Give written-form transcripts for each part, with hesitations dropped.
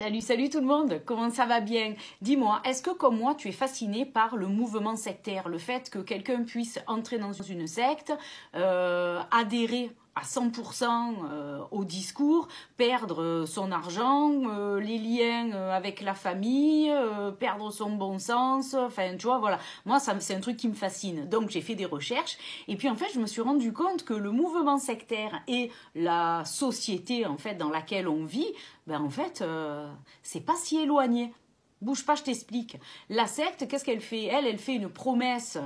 Salut, salut tout le monde, comment ça va bien? Dis-moi, est-ce que comme moi tu es fasciné par le mouvement sectaire, le fait que quelqu'un puisse entrer dans une secte, adhérer à 100% au discours, perdre son argent, les liens avec la famille, perdre son bon sens, enfin tu vois, voilà. Moi, c'est un truc qui me fascine. Donc j'ai fait des recherches et puis en fait je me suis rendu compte que le mouvement sectaire et la société en fait dans laquelle on vit, ben en fait c'est pas si éloigné. Bouge pas, je t'explique. La secte, qu'est-ce qu'elle fait? Elle fait une promesse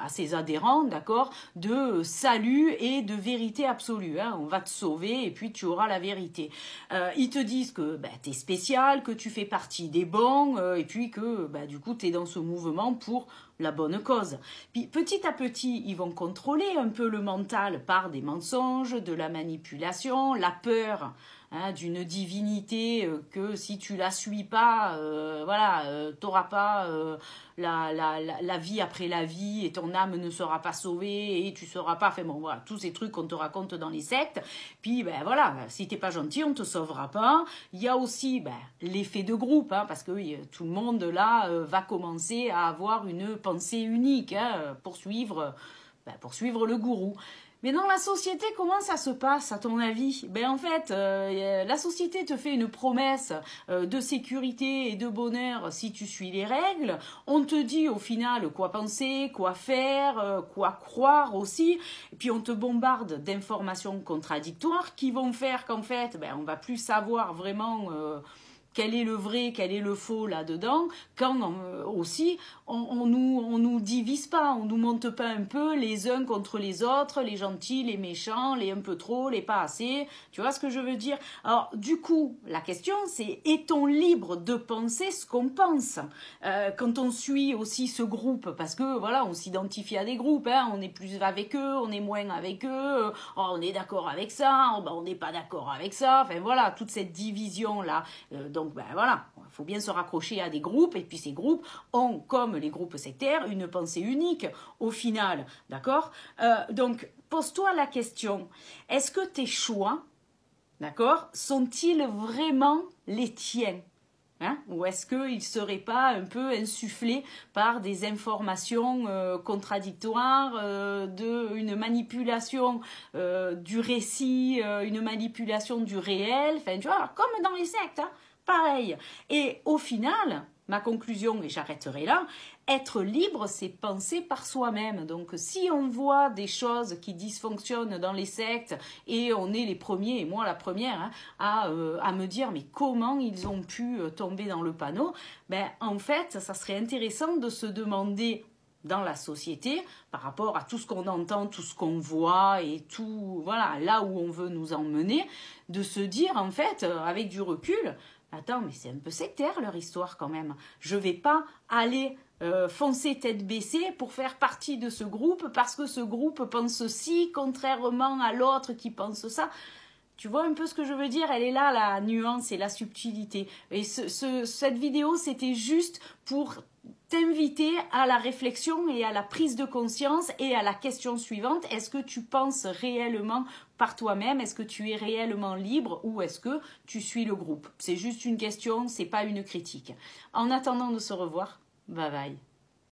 à ses adhérents, d'accord, de salut et de vérité absolue. Hein. On va te sauver et puis tu auras la vérité. Ils te disent que ben, tu es spécial, que tu fais partie des bons et puis que ben, du coup tu es dans ce mouvement pour la bonne cause. Puis petit à petit, ils vont contrôler un peu le mental par des mensonges, de la manipulation, la peur. Hein, d'une divinité que si tu la suis pas, voilà, t'auras pas la vie après la vie et ton âme ne sera pas sauvée et tu seras pas, enfin bon voilà, tous ces trucs qu'on te raconte dans les sectes. Puis ben voilà, si t'es pas gentil, on te sauvera pas. Il y a aussi ben, l'effet de groupe, hein, parce que tout le monde là va commencer à avoir une pensée unique hein, pour suivre le gourou. Mais dans la société, comment ça se passe à ton avis? Ben en fait, la société te fait une promesse de sécurité et de bonheur si tu suis les règles. On te dit au final quoi penser, quoi faire, quoi croire aussi. Et puis on te bombarde d'informations contradictoires qui vont faire qu'en fait, ben, on va plus savoir vraiment quel est le vrai, quel est le faux là-dedans, quand aussi on nous divise pas, on nous monte pas un peu les uns contre les autres, les gentils, les méchants, les un peu trop, les pas assez, tu vois ce que je veux dire? Alors du coup, la question c'est, est-on libre de penser ce qu'on pense quand on suit aussi ce groupe, parce que voilà, on s'identifie à des groupes, hein, on est plus avec eux, on est moins avec eux, on est d'accord avec ça, on n'est pas d'accord avec ça, enfin voilà, toute cette division-là, donc ben voilà, il faut bien se raccrocher à des groupes et puis ces groupes ont, comme les groupes sectaires, une pensée unique au final, d'accord? Donc pose-toi la question, est-ce que tes choix, d'accord, sont-ils vraiment les tiens? Hein? Ou est-ce qu'ils ne seraient pas un peu insufflés par des informations contradictoires, une manipulation du récit, une manipulation du réel, enfin tu vois, comme dans les sectes, hein, pareil. Et au final, ma conclusion, et j'arrêterai là, être libre, c'est penser par soi-même. Donc si on voit des choses qui dysfonctionnent dans les sectes, et on est les premiers, et moi la première, hein, à me dire mais comment ils ont pu tomber dans le panneau, ben en fait, ça serait intéressant de se demander dans la société, par rapport à tout ce qu'on entend, tout ce qu'on voit, et tout, voilà, là où on veut nous emmener, de se dire en fait, avec du recul, attends, mais c'est un peu sectaire leur histoire quand même. Je vais pas aller foncer tête baissée pour faire partie de ce groupe parce que ce groupe pense ceci, contrairement à l'autre qui pense ça. Tu vois un peu ce que je veux dire? Elle est là, la nuance et la subtilité. Et cette vidéo, c'était juste pour t'inviter à la réflexion et à la prise de conscience et à la question suivante. Est-ce que tu penses réellement par toi-même? Est-ce que tu es réellement libre ou est-ce que tu suis le groupe? C'est juste une question, c'est pas une critique. En attendant de se revoir, bye bye.